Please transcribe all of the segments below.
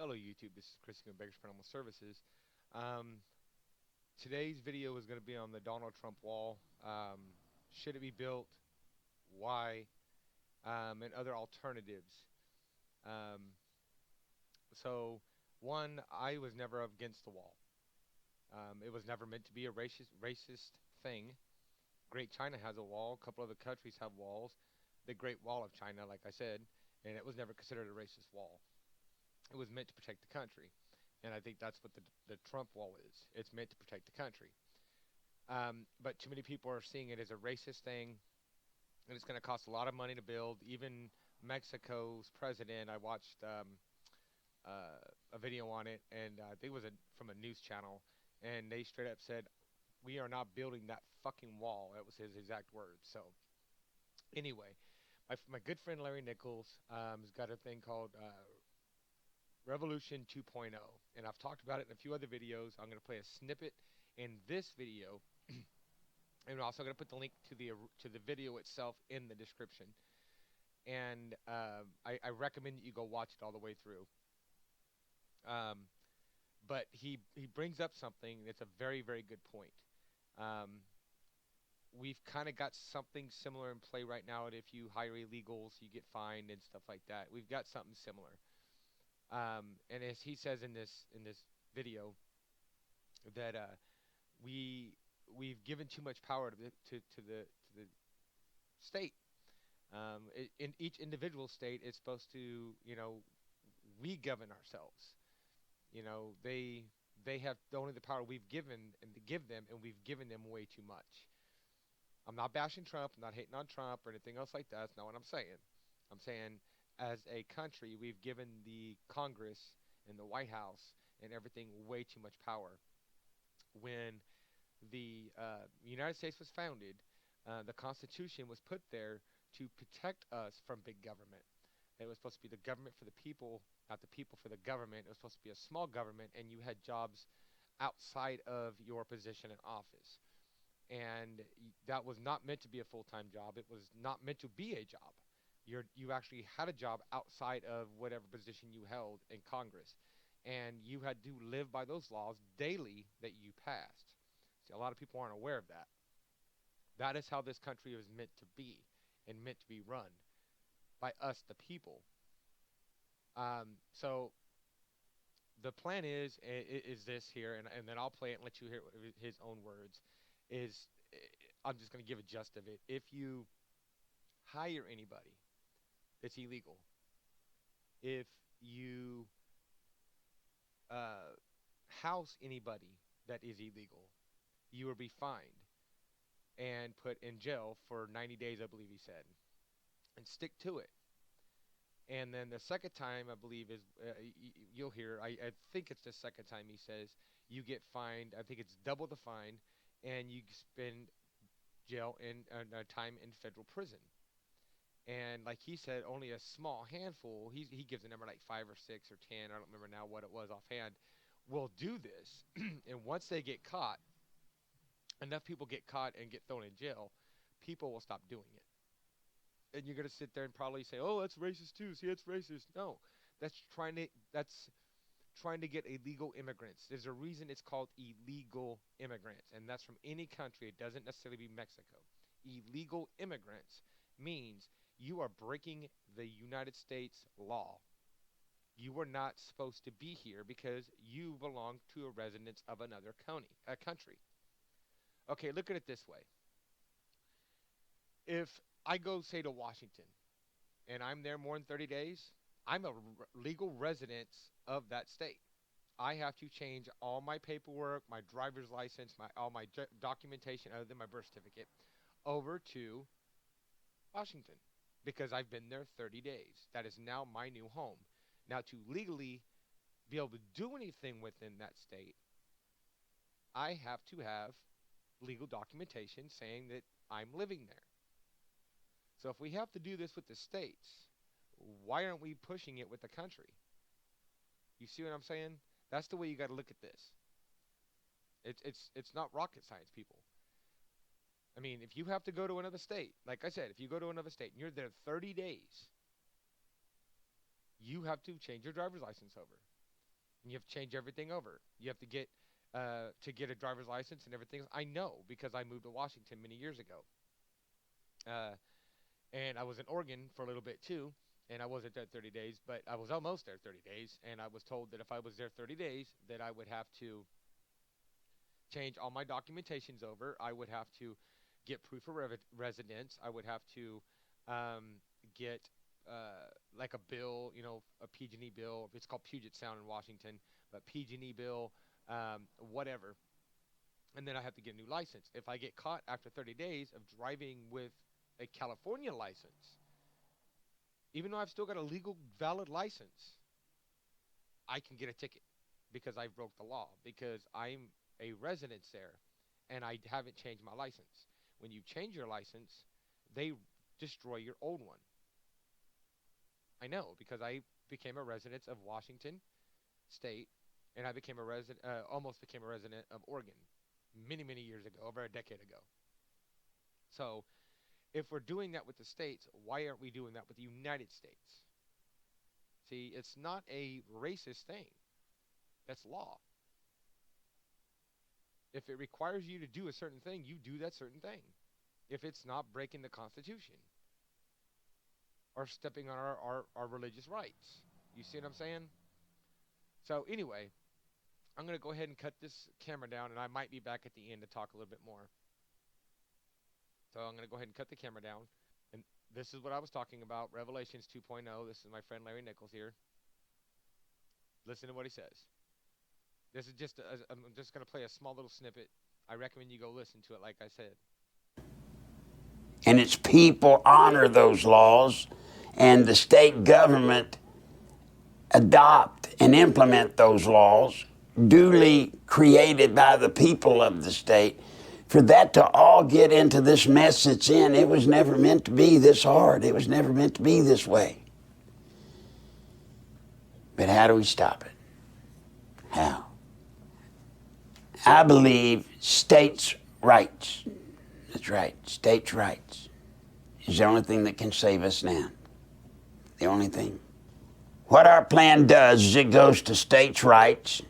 Hello YouTube, this is Chris from Beggars Paranormal Services. Um, Today's video is going to be on the Donald Trump wall. Should it be built? Why? And other alternatives. Um, so, one, I was never against the wall. It was never meant to be a racist thing. Great China has a wall. A couple other countries have walls. The Great Wall of China, like I said, and it was never considered a racist wall. It was meant to protect the country. And I think that's what the Trump wall is. It's meant to protect the country. But too many people are seeing it as a racist thing, and it's going to cost a lot of money to build. Even Mexico's president, I watched a video on it, and I think it was from a news channel, and they straight up said, "We are not building that fucking wall." That was his exact words. So anyway, my good friend Larry Nichols has got a thing called Revolution 2.0, and I've talked about it in a few other videos. I'm going to play a snippet in this video, and I'm also going to put the link to the video itself in the description. And I recommend that you go watch it all the way through. Um, but he brings up something that's a very good point. Um, we've kind of got something similar in play right now. And if you hire illegals, you get fined and stuff like that. We've got something similar. And as he says in this video, that we we've given too much power to the state. In each individual state, it's supposed to, we govern ourselves. They have only the power we've given and to give them, and we've given them way too much. I'm not bashing Trump. I'm not hating on Trump or anything else like that. That's not what I'm saying. I'm saying as a country, we've given the Congress and the White House and everything way too much power. When the United States was founded, the Constitution was put there to protect us from big government. It was supposed to be the government for the people, not the people for the government. It was supposed to be a small government, and you had jobs outside of your position in office. And that was not meant to be a full-time job. It was not meant to be a job. You actually had a job outside of whatever position you held in Congress, and you had to live by those laws daily that you passed. See, a lot of people aren't aware of that. That is how this country was meant to be and meant to be run by us, the people. So the plan is this here, and then I'll play it and let you hear his own words. Is I'm just going to give a gist of it. If you hire anybody that's illegal, if you uh, house anybody that is illegal, you will be fined and put in jail for 90 days, I believe he said, and stick to it. And then the second time, I believe, is you'll hear. I think it's the second time he says you get fined. I think it's double the fine, and you spend jail in time in federal prison. And like he said, only a small handful. He gives a number like 5 or 6 or 10. I don't remember now what it was offhand. Will do this, and once they get caught, enough people get caught and get thrown in jail, people will stop doing it. And you're gonna sit there and probably say, "Oh, that's racist too. See, it's racist." No, that's trying to get illegal immigrants. There's a reason it's called illegal immigrants, and that's from any country. It doesn't necessarily be Mexico. Illegal immigrants means you are breaking the United States law. You were not supposed to be here because you belong to a residence of another country. Okay, look at it this way. If I go, say, to Washington and I'm there more than 30 days, I'm a legal resident of that state. I have to change all my paperwork, my driver's license, all my documentation other than my birth certificate over to Washington because I've been there 30 days. That is now my new home. Now, to legally be able to do anything within that state, I have to have legal documentation saying that I'm living there. So if we have to do this with the states, why aren't we pushing it with the country? You see what I'm saying? That's the way you got to look at this. It's not rocket science, people. I mean, if you have to go to another state, like I said, if you go to another state and you're there 30 days, you have to change your driver's license over. You have to change everything over. You have to get a driver's license and everything. I know because I moved to Washington many years ago, uh, and I was in Oregon for a little bit too. And I wasn't there 30 days, but I was almost there 30 days. And I was told that if I was there 30 days, that I would have to change all my documentations over. I would have to get proof of residence. I would have to get like a bill, a PG&E bill. It's called Puget Sound in Washington, but PG&E bill, whatever. And then I have to get a new license. If I get caught after 30 days of driving with a California license, even though I've still got a legal, valid license, I can get a ticket because I broke the law because I'm a resident there and I haven't changed my license. When you change your license, they destroy your old one. I know because I became a resident of Washington State and I became a resident, almost became a resident of Oregon many, many years ago, over a decade ago. So if we're doing that with the states, why aren't we doing that with the United States? See, it's not a racist thing. That's law. If it requires you to do a certain thing, you do that certain thing. If it's not breaking the Constitution or stepping on our religious rights. You see what I'm saying? So, anyway, I'm going to go ahead and cut this camera down, and I might be back at the end to talk a little bit more. So, I'm going to go ahead and cut the camera down. And this is what I was talking about, Revelations 2.0. This is my friend Larry Nichols here. Listen to what he says. This is I'm just going to play a small little snippet. I recommend you go listen to it, like I said. And its people honor those laws, and the state government adopt and implement those laws duly created by the people of the state. For that to all get into this mess it's in, it was never meant to be this hard. It was never meant to be this way. But how do we stop it? How? I believe states' rights. That's right, states' rights is the only thing that can save us now. The only thing. What our plan does is it goes to states' rights,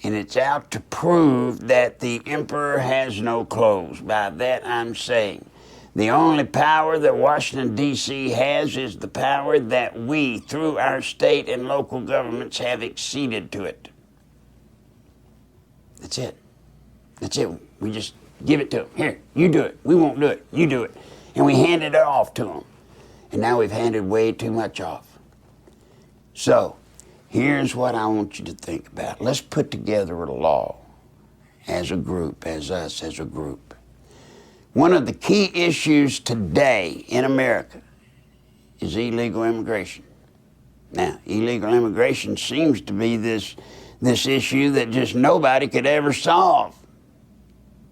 and it's out to prove that the emperor has no clothes. By that I'm saying the only power that Washington, D.C. has is the power that we, through our state and local governments, have acceded to it. That's it. That's it. We just give it to them. Here, you do it. We won't do it. You do it. And we handed it off to them. And now we've handed way too much off. So, here's what I want you to think about. Let's put together a law as a group, as us, as a group. One of the key issues today in America is illegal immigration. Now, illegal immigration seems to be this issue that just nobody could ever solve.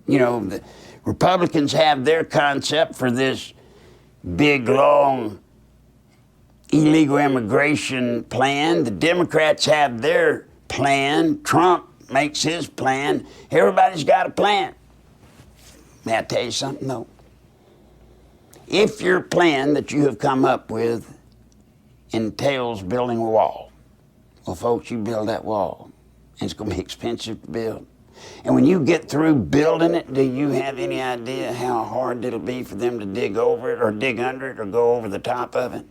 You know, the Republicans have their concept for this big, long illegal immigration plan. The Democrats have their plan. Trump makes his plan. Everybody's got a plan. May I tell you something, though? If your plan that you have come up with entails building a wall, well, folks, you build that wall, and it's going to be expensive to build. And when you get through building it, do you have any idea how hard it'll be for them to dig over it or dig under it or go over the top of it?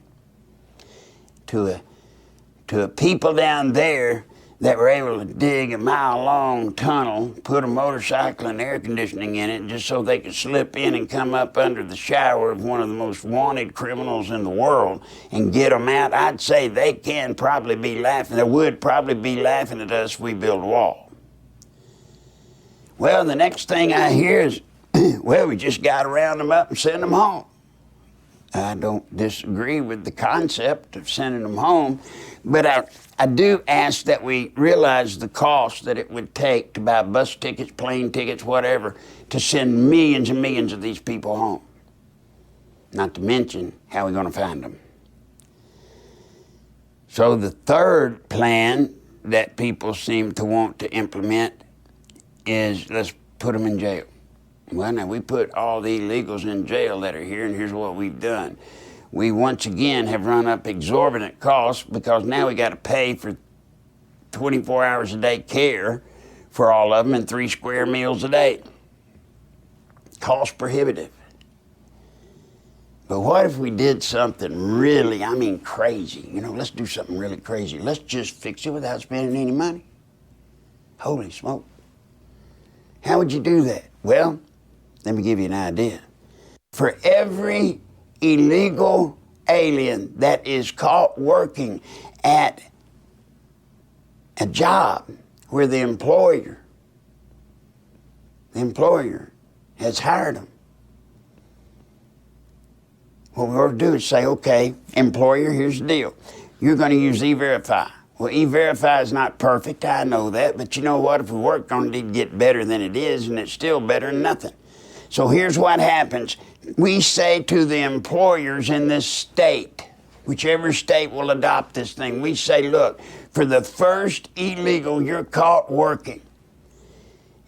To a people down there that were able to dig a mile-long tunnel, put a motorcycle and air conditioning in it just so they could slip in and come up under the shower of one of the most wanted criminals in the world and get them out, I'd say they can probably be laughing. They would probably be laughing at us if we build a wall. Well, the next thing I hear is, well, we just got to round them up and send them home. I don't disagree with the concept of sending them home, but I do ask that we realize the cost that it would take to buy bus tickets, plane tickets, whatever, to send millions and millions of these people home. Not to mention how we're going to find them. So the third plan that people seem to want to implement is let's put them in jail. Well, now we put all the illegals in jail that are here, and here's what we've done. We once again have run up exorbitant costs because now we got to pay for 24 hours a day care for all of them and 3 square meals a day. Cost prohibitive. But what if we did something really, I mean crazy? You know, let's do something really crazy. Let's just fix it without spending any money. Holy smoke. How would you do that? Well, let me give you an idea. For every illegal alien that is caught working at a job where the employer has hired them, what we ought to do is say, okay, employer, here's the deal. You're going to use E-Verify. Well, E-Verify is not perfect, I know that, but you know what? If we work on it, it'd get better than it is, and it's still better than nothing. So here's what happens. We say to the employers in this state, whichever state will adopt this thing, we say, look, for the first illegal you're caught working,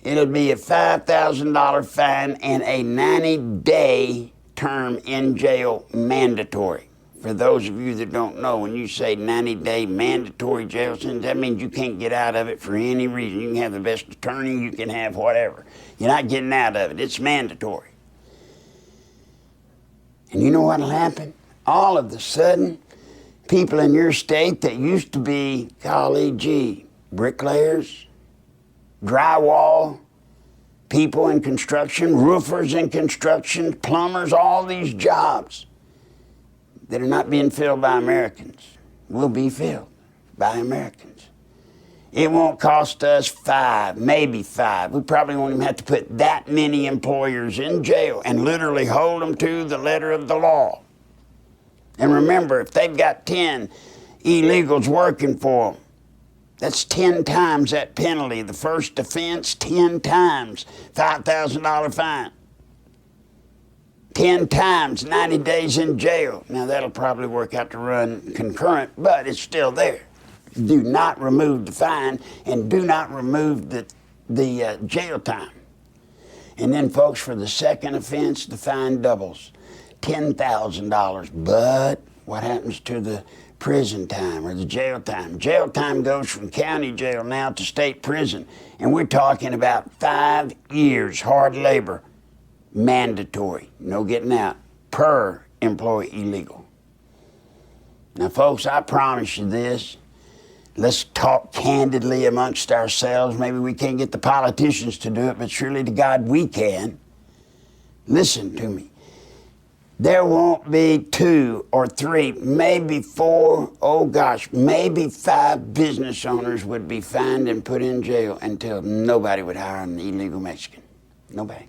it'll be a $5,000 fine and a 90-day term in jail mandatory. For those of you that don't know, when you say 90-day mandatory jail sentence, that means you can't get out of it for any reason. You can have the best attorney, you can have whatever. You're not getting out of it. It's mandatory. And you know what'll happen? All of a sudden, people in your state that used to be, golly gee, bricklayers, drywall, people in construction, roofers in construction, plumbers, all these jobs that are not being filled by Americans will be filled by Americans. It won't cost us 5, maybe 5. We probably won't even have to put that many employers in jail and literally hold them to the letter of the law. And remember, if they've got 10 illegals working for them, that's 10 times that penalty. The first offense, 10 times, $5,000 fine. 10 times, 90 days in jail. Now that'll probably work out to run concurrent, but it's still there. Do not remove the fine and do not remove the jail time. And then folks, for the second offense, the fine doubles, $10,000. But what happens to the prison time or the jail time? Jail time goes from county jail now to state prison. And we're talking about 5 years hard labor, mandatory, no getting out, per employee illegal. Now folks, I promise you this. Let's talk candidly amongst ourselves. Maybe we can't get the politicians to do it, but surely to God we can. Listen to me. There won't be 2 or 3, maybe 4, oh gosh, maybe 5 business owners would be fined and put in jail until nobody would hire an illegal Mexican. Nobody.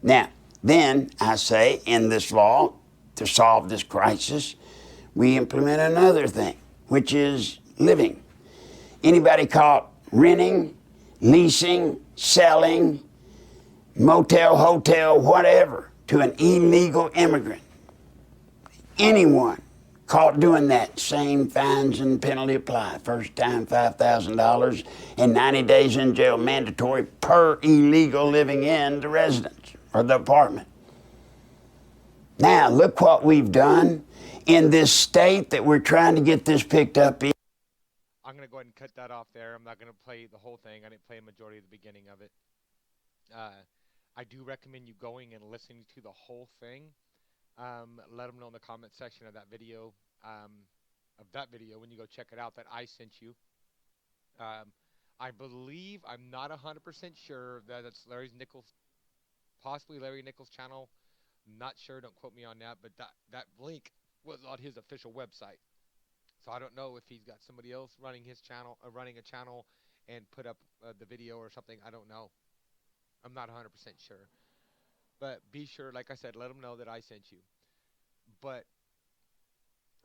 Now, then I say in this law, to solve this crisis, we implement another thing, which is living. Anybody caught renting, leasing, selling, motel, hotel, whatever, to an illegal immigrant, anyone caught doing that, same fines and penalty apply. First time, $5,000 and 90 days in jail mandatory per illegal living in the residence or the apartment. Now, look what we've done in this state that we're trying to get this picked up in. I'm going to go ahead and cut that off there. I'm not going to play the whole thing. I didn't play a majority of the beginning of it. I do recommend you going and listening to the whole thing. Let them know in the comment section of that video, when you go check it out, that I sent you. I believe, I'm not 100% sure that it's possibly Larry Nichols' channel. I'm not sure, don't quote me on that, but that link was on his official website. So I don't know if he's got somebody else running his channel, running a channel, and put up the video or something. I don't know. I'm not 100% sure. But be sure, like I said, let them know that I sent you. But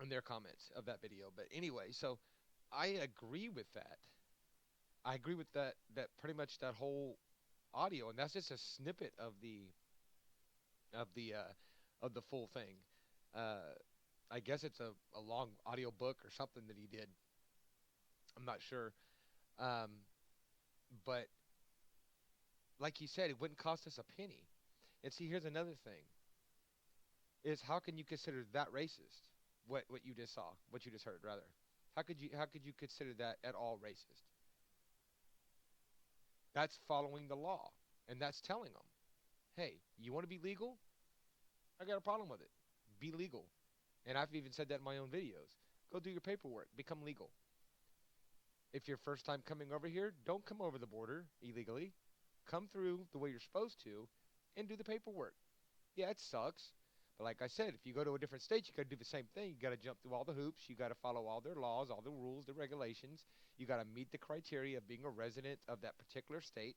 in their comments of that video. But anyway, so I agree with that. I agree with that pretty much that whole audio, and that's just a snippet of the full thing. I guess it's a long audio book or something that he did. I'm not sure. But like he said, it wouldn't cost us a penny. And see, here's another thing. Is how can you consider that racist? What you just saw, what you just heard, rather. How could you consider that at all racist? That's following the law. And that's telling them, hey, you want to be legal? I got a problem with it. Be legal. And I've even said that in my own videos. Go do your paperwork. Become legal. If you're first time coming over here, don't come over the border illegally. Come through the way you're supposed to and do the paperwork. Yeah, it sucks. But like I said, if you go to a different state, you got to do the same thing. You got to jump through all the hoops. You got to follow all their laws, all the rules, the regulations. You got to meet the criteria of being a resident of that particular state.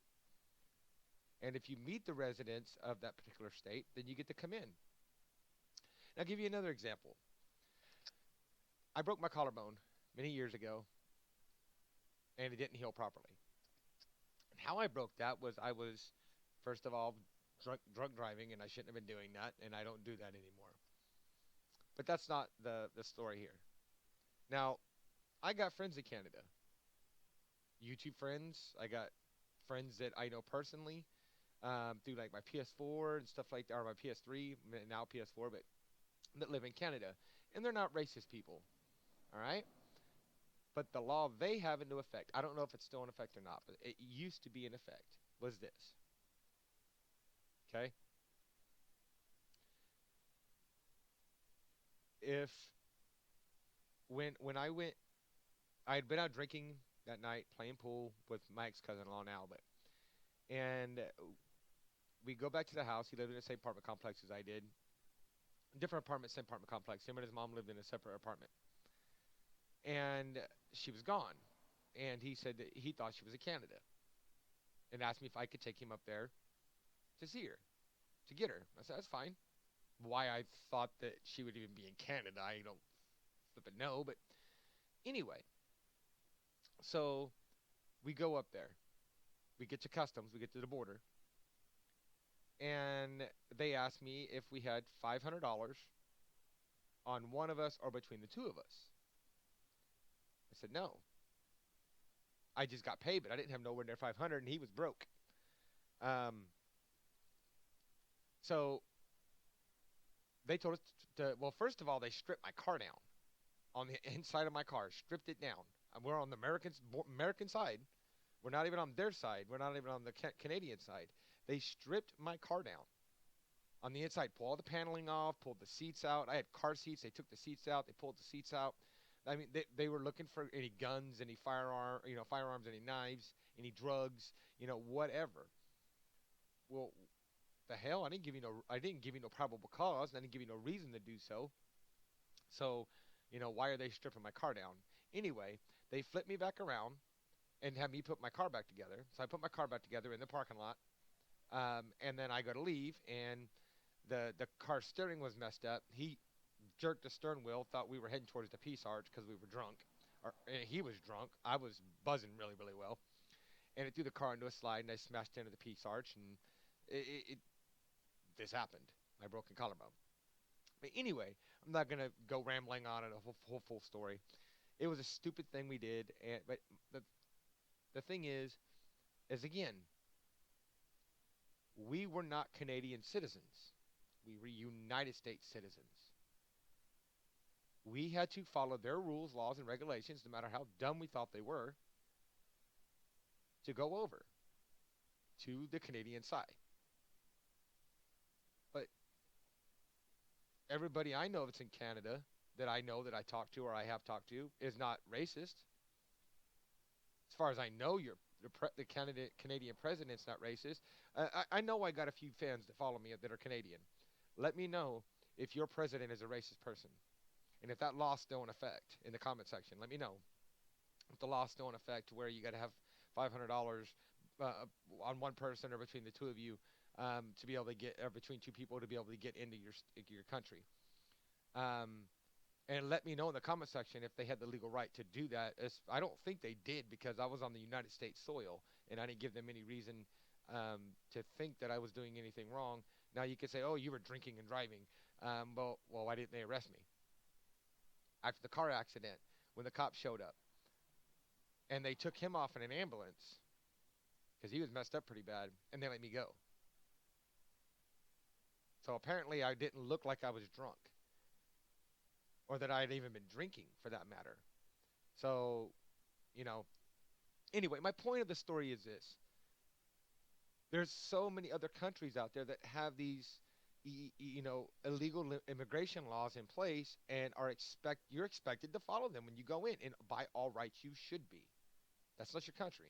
And if you meet the residents of that particular state, then you get to come in. Now, I'll give you another example. I broke my collarbone many years ago, and it didn't heal properly. And how I broke that was I was, first of all, drunk driving, and I shouldn't have been doing that, and I don't do that anymore. But that's not the story here. Now, I got friends in Canada, YouTube friends. I got friends that I know personally through like my PS4 and stuff like that, or my PS3, now PS4, but that live in Canada. And they're not racist people, all right? But the law they have into effect, I don't know if it's still in effect or not, but it used to be in effect, was this, okay? If, when I went, I had been out drinking that night, playing pool with my ex-cousin-in-law now, but, and we go back to the house. He lived in the same apartment complex as I did. Different apartment, same apartment complex. Him and his mom lived in a separate apartment. And she was gone. And he said that he thought she was in Canada and asked me if I could take him up there to see her, to get her. I said, that's fine. Why I thought that she would even be in Canada, I don't flipping know. But anyway, so we go up there. We get to customs, we get to the border. And they asked me if we had $500 on one of us or between the two of us. I said, no. I just got paid, but I didn't have nowhere near 500, and he was broke. Um, so they told us to, well, first of all, they stripped my car down on the inside of my car, stripped it down. We're on the American side. We're not even on their side. We're not even on the Canadian side. They stripped my car down on the inside, pulled all the paneling off, pulled the seats out. I had car seats. They took the seats out. They pulled the seats out. I mean, they were looking for any guns, any firearms, any knives, any drugs, whatever. Well, the hell, I didn't give you no probable cause, and I didn't give you no reason to do so. So, why are they stripping my car down? Anyway, they flipped me back around and had me put my car back together. So I put my car back together in the parking lot, and then I go to leave, and the car steering was messed up. He jerked the stern wheel, thought we were heading towards the Peace Arch because we were drunk. He was drunk. I was buzzing really, really well. And it threw the car into a slide, and I smashed into the Peace Arch, and this happened. My broken collarbone. But anyway, I'm not gonna go rambling on it a whole full story. It was a stupid thing we did, but the thing is again, we were not Canadian citizens. We were United States citizens. We had to follow their rules, laws, and regulations, no matter how dumb we thought they were, to go over to the Canadian side. But everybody I know that's in Canada, that I know that I talk to or I have talked to, is not racist. As far as I know, the Canadian president's not racist. I know I got a few fans that follow me that are Canadian. Let me know if your president is a racist person. And if that law's still in effect in the comment section, let me know. If the law's still in effect where you got to have $500 on one person or between the two of you to be able to get, or between two people to be able to get into your country. And let me know in the comment section if they had the legal right to do that. I don't think they did because I was on the United States soil and I didn't give them any reason to think that I was doing anything wrong. Now you could say, oh, you were drinking and driving. Well, why didn't they arrest me? After the car accident, when the cops showed up, and they took him off in an ambulance because he was messed up pretty bad, and they let me go. So apparently I didn't look like I was drunk, or that I had even been drinking, for that matter. So, you know, anyway, my point of the story is this. There's so many other countries out there that have these, illegal immigration laws in place, and you're expected to follow them when you go in, and by all rights you should be. That's not your country.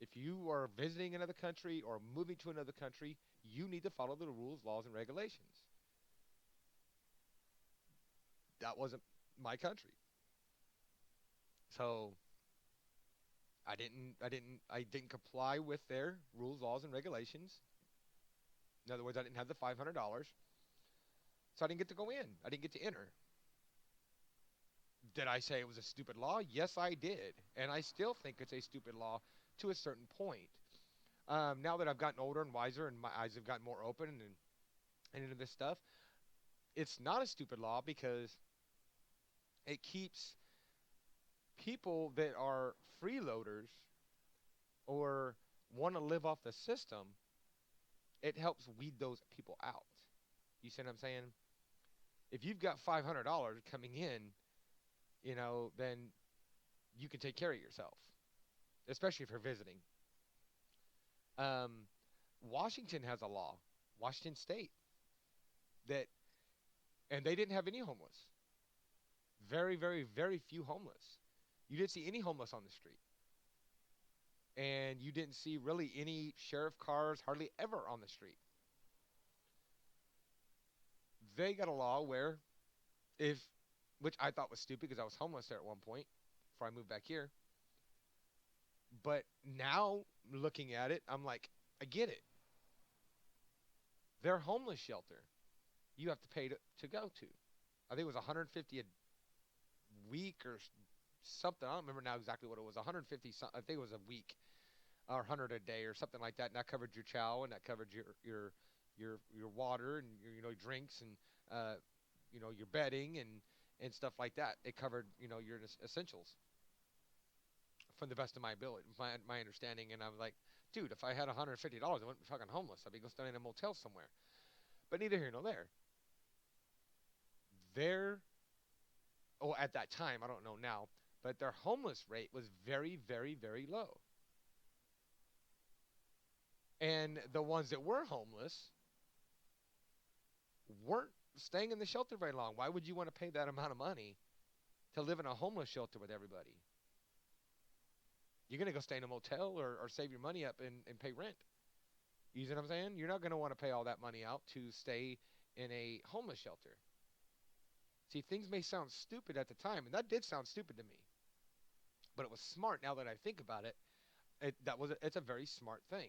If you are visiting another country or moving to another country, you need to follow the rules, laws, and regulations. That wasn't my country, so I didn't comply with their rules, laws, and regulations. In other words, I didn't have the $500, so I didn't get to go in. I didn't get to enter. Did I say it was a stupid law? Yes, I did, and I still think it's a stupid law to a certain point. Now that I've gotten older and wiser, and my eyes have gotten more open and into this stuff, it's not a stupid law because it keeps people that are freeloaders or want to live off the system. It helps weed those people out. You see what I'm saying? If you've got $500 coming in, then you can take care of yourself, especially if you're visiting. Um, Washington has a law, Washington State, that, and they didn't have any homeless. Very, very, very few homeless. You didn't see any homeless on the street. And you didn't see really any sheriff cars hardly ever on the street. They got a law where if, which I thought was stupid because I was homeless there at one point before I moved back here. But now looking at it, I'm like, I get it. Their homeless shelter, you have to pay to go to. I think it was 150 a week or something. I don't remember now exactly what it was. 150. I think it was a week or 100 a day or something like that. And that covered your chow, and that covered your water and your drinks, and your bedding and stuff like that. It covered your essentials from the best of my ability, my understanding. And I was like, dude, if I had $150, I wouldn't be fucking homeless. I'd be going staying in a motel somewhere. But neither here nor there. Their, oh, at that time, I don't know now, but their homeless rate was very, very, very low. And the ones that were homeless weren't staying in the shelter very long. Why would you want to pay that amount of money to live in a homeless shelter with everybody? You're going to go stay in a motel or save your money up and pay rent. You see what I'm saying? You're not going to want to pay all that money out to stay in a homeless shelter. See, things may sound stupid at the time, and that did sound stupid to me. But it was smart now that I think about it. It's a very smart thing.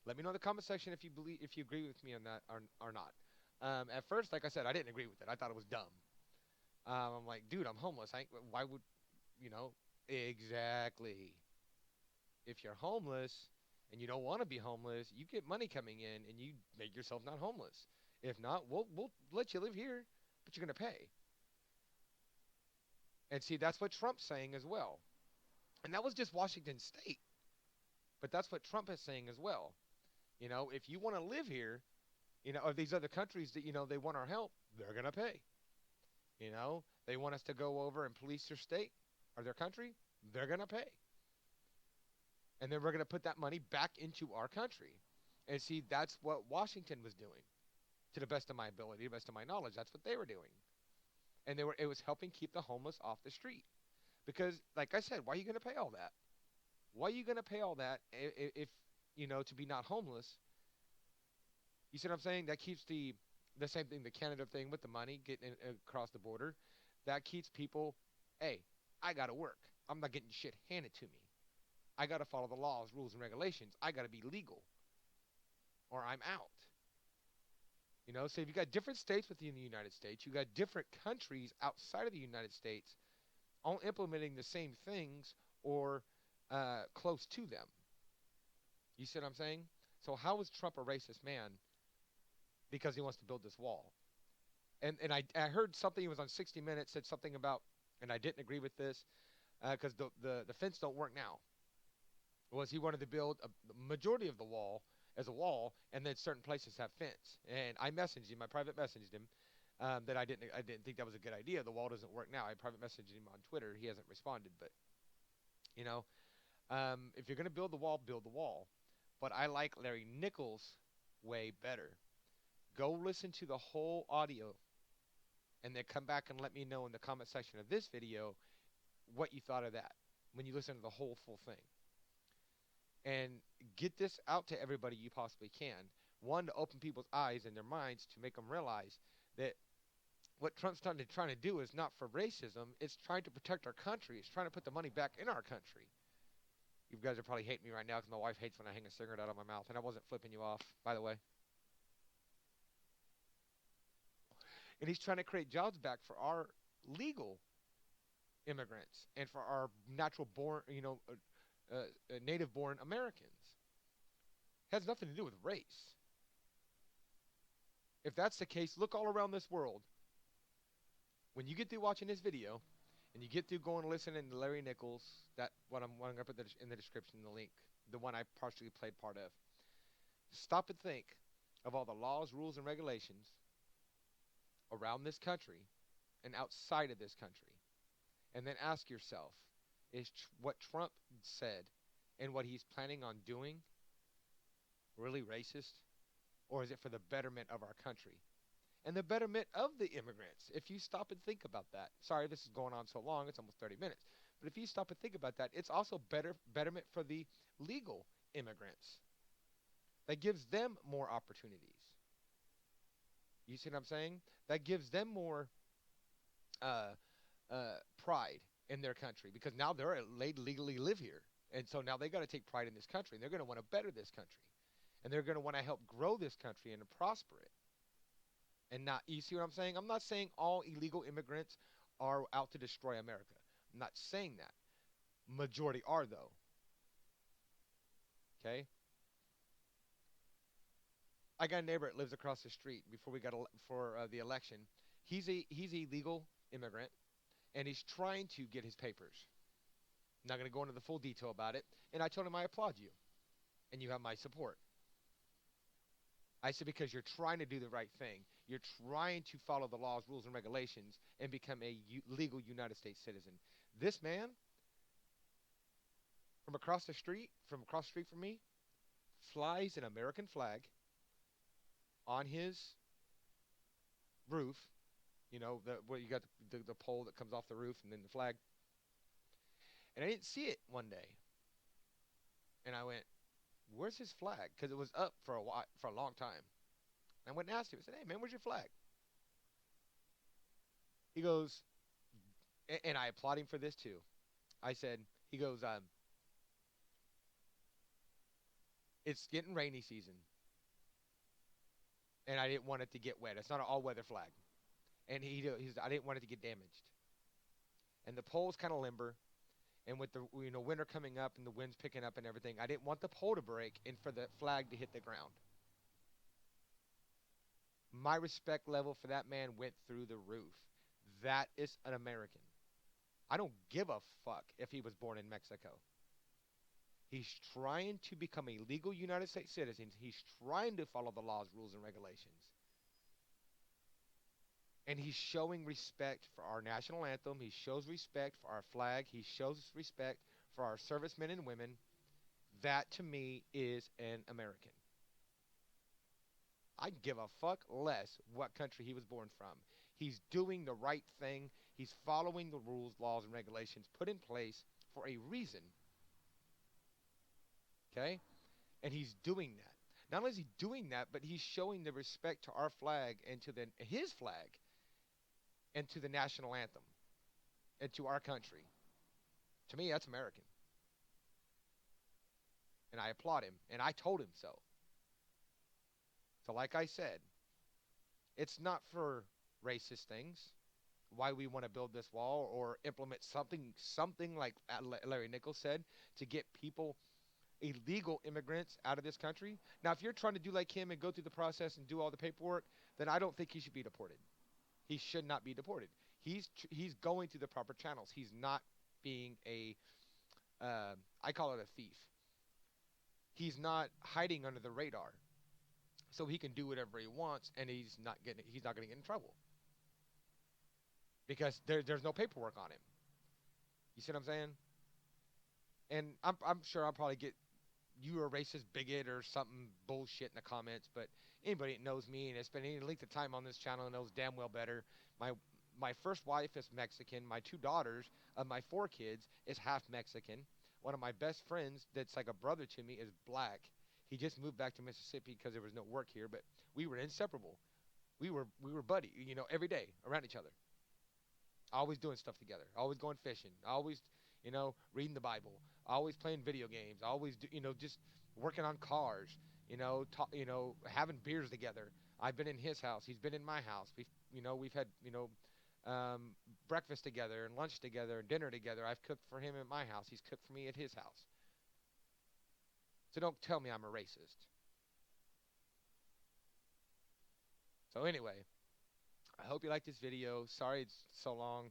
Let me know in the comment section if you agree with me on that or not. At first, like I said, I didn't agree with it. I thought it was dumb. I'm like, dude, I'm homeless. Why would, you know, exactly. If you're homeless and you don't want to be homeless, you get money coming in and you make yourself not homeless. If not, we'll let you live here, but you're gonna pay. And see, that's what Trump's saying as well. And that was just Washington State, but that's what Trump is saying as well. If you want to live here, or these other countries that they want our help, they're gonna pay. They want us to go over and police their state or their country, they're gonna pay. And then we're going to put that money back into our country. And see, that's what Washington was doing, to the best of my ability, to the best of my knowledge. That's what they were doing. And it was helping keep the homeless off the street. Because, like I said, why are you going to pay all that? Why are you going to pay all that if to be not homeless? You see what I'm saying? That keeps the same thing, the Canada thing with the money getting across the border. That keeps people, hey, I got to work. I'm not getting shit handed to me. I got to follow the laws, rules, and regulations. I got to be legal or I'm out. So if you got different states within the United States, you got different countries outside of the United States all implementing the same things or close to them. You see what I'm saying? So how is Trump a racist man because he wants to build this wall? And I heard something, he was on 60 Minutes, said something about, and I didn't agree with this, because the fence don't work now. Was he wanted to build the majority of the wall as a wall, and then certain places have fence. And I messaged him, I private messaged him, that I didn't think that was a good idea. The wall doesn't work now. I private messaged him on Twitter. He hasn't responded, but If you're gonna build the wall, build the wall. But I like Larry Nichols' way better. Go listen to the whole audio and then come back and let me know in the comment section of this video what you thought of that when you listen to the whole full thing. And get this out to everybody you possibly can. One, to open people's eyes and their minds to make them realize that what Trump's trying to do is not for racism. It's trying to protect our country. It's trying to put the money back in our country. You guys are probably hating me right now because my wife hates when I hang a cigarette out of my mouth. And I wasn't flipping you off, by the way. And he's trying to create jobs back for our legal immigrants and for our natural born, native born Americans. It has nothing to do with race. If that's the case, look all around this world. When you get through watching this video and you get through going and listening to Larry Nichols, that what I'm going to put in the description, the link, the one I partially played part of, stop and think of all the laws, rules, and regulations around this country and outside of this country. And then ask yourself, is what Trump said and what he's planning on doing really racist? Or is it for the betterment of our country? And the betterment of the immigrants. If you stop and think about that. Sorry, this is going on so long, it's almost 30 minutes. But if you stop and think about that, it's also betterment for the legal immigrants. That gives them more opportunities. You see what I'm saying? That gives them more pride in their country because now they're legally live here. And so now they got to take pride in this country. And they're going to want to better this country. And they're going to want to help grow this country and to prosper it. And not, you see what I'm saying? I'm not saying all illegal immigrants are out to destroy America. I'm not saying that. Majority are, though. Okay? I got a neighbor that lives across the street before we got for the election. He's a legal immigrant, and he's trying to get his papers. I'm not going to go into the full detail about it. And I told him I applaud you, and you have my support. I said because you're trying to do the right thing. You're trying to follow the laws, rules, and regulations and become a legal United States citizen. This man from across the street from me, flies an American flag on his roof. You know, where you got the pole that comes off the roof and then the flag. And I didn't see it one day. And I went, where's his flag? Because it was up for a long time. And I went and asked him. I said, hey, man, where's your flag? He goes, and I applaud him for this too. He goes, it's getting rainy season. And I didn't want it to get wet. It's not an all-weather flag. And I didn't want it to get damaged. And the pole's kind of limber. And with the winter coming up and the winds picking up and everything, I didn't want the pole to break and for the flag to hit the ground. My respect level for that man went through the roof. That is an American. I don't give a fuck if he was born in Mexico. He's trying to become a legal United States citizen. He's trying to follow the laws, rules, and regulations. And he's showing respect for our national anthem. He shows respect for our flag. He shows respect for our servicemen and women. That, to me, is an American. I give a fuck less what country he was born from. He's doing the right thing. He's following the rules, laws, and regulations put in place for a reason. Okay? And he's doing that. Not only is he doing that, but he's showing the respect to our flag and to his flag and to the national anthem and to our country. To me, that's American. And I applaud him. And I told him so. So like I said, it's not for racist things, why we want to build this wall or implement something like Larry Nichols said, to get people, illegal immigrants, out of this country. Now, if you're trying to do like him and go through the process and do all the paperwork, then I don't think he should be deported. He should not be deported. He's going through the proper channels. He's not being I call it a thief. He's not hiding under the radar. So he can do whatever he wants, and he's not going to get in trouble. Because there's no paperwork on him. You see what I'm saying? and I'm sure I'll probably get you a racist bigot or something bullshit in the comments, but anybody that knows me and has spent any length of time on this channel knows damn well better. My my first wife is Mexican. My two daughters of my four kids is half Mexican. One of my best friends that's like a brother to me is black. He just moved back to Mississippi because there was no work here, but we were inseparable. We were buddy, every day around each other, always doing stuff together, always going fishing, always, reading the Bible, always playing video games, always, just working on cars, having beers together. I've been in his house, he's been in my house. We've had, um, breakfast together and lunch together and dinner together. I've cooked for him at my house. He's cooked for me at his house. So don't tell me I'm a racist. So anyway, I hope you like this video. Sorry it's so long,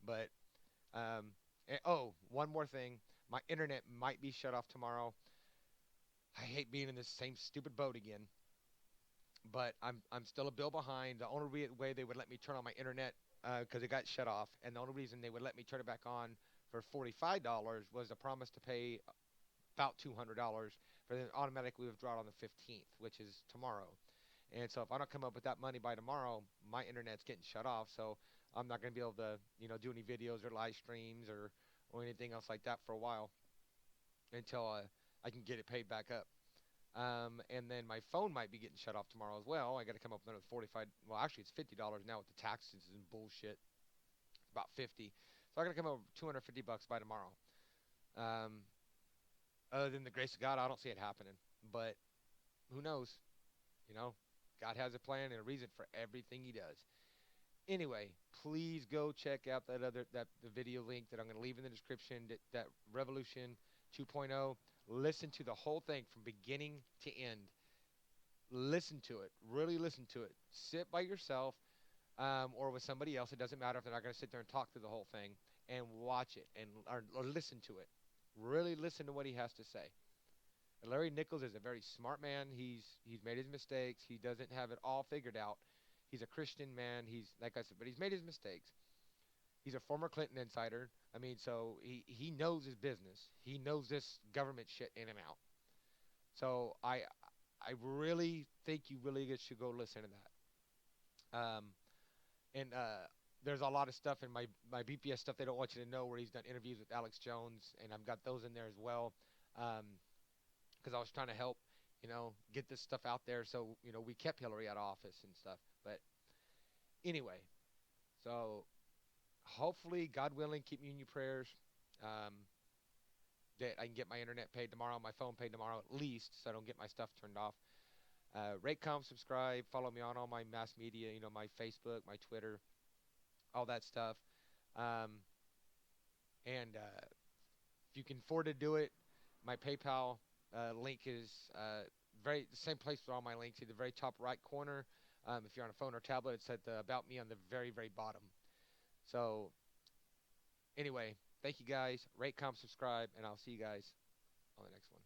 but oh, one more thing. My internet might be shut off tomorrow. I hate being in this same stupid boat again, but I'm still a bill behind. The only way they would let me turn on my internet because it got shut off, and the only reason they would let me turn it back on for $45 was a promise to pay about $200 for then automatically withdraw on the 15th, which is tomorrow. And so if I don't come up with that money by tomorrow, my internet's getting shut off. So I'm not going to be able to, do any videos or live streams or anything else like that for a while until I can get it paid back up. And then my phone might be getting shut off tomorrow as well. I got to come up with another 45. Well, actually, it's $50 now with the taxes and bullshit. It's about 50. So I got to come up with $250 by tomorrow. Um, Other than the grace of God, I don't see it happening. But who knows? You know, God has a plan and a reason for everything He does. Anyway, please go check out that the video link that I'm going to leave in the description. That Revolution 2.0. Listen to the whole thing from beginning to end. Listen to it. Really listen to it. Sit by yourself or with somebody else. It doesn't matter if they're not going to sit there and talk through the whole thing, and watch it and or listen to it. Really listen to what he has to say. Larry Nichols is a very smart man. He's made his mistakes. He doesn't have it all figured out. He's a Christian man. He's like I said, but he's made his mistakes. He's a former Clinton insider. I mean, so he knows his business. He knows this government shit in and out. So I really think you really should go listen to that. And there's a lot of stuff in my BPS stuff they don't want you to know where he's done interviews with Alex Jones, and I've got those in there as well. Because I was trying to help, get this stuff out there. So, we kept Hillary out of office and stuff. But anyway, so hopefully, God willing, keep me in your prayers um, that I can get my internet paid tomorrow, my phone paid tomorrow at least, so I don't get my stuff turned off. Rate, comment, subscribe, follow me on all my mass media, my Facebook, my Twitter, all that stuff. Um, and if you can afford to do it, my PayPal link is the same place for all my links, at the very top right corner. If you're on a phone or tablet, it's at the About Me on the very, very bottom. So anyway, thank you guys. Rate, comment, subscribe, and I'll see you guys on the next one.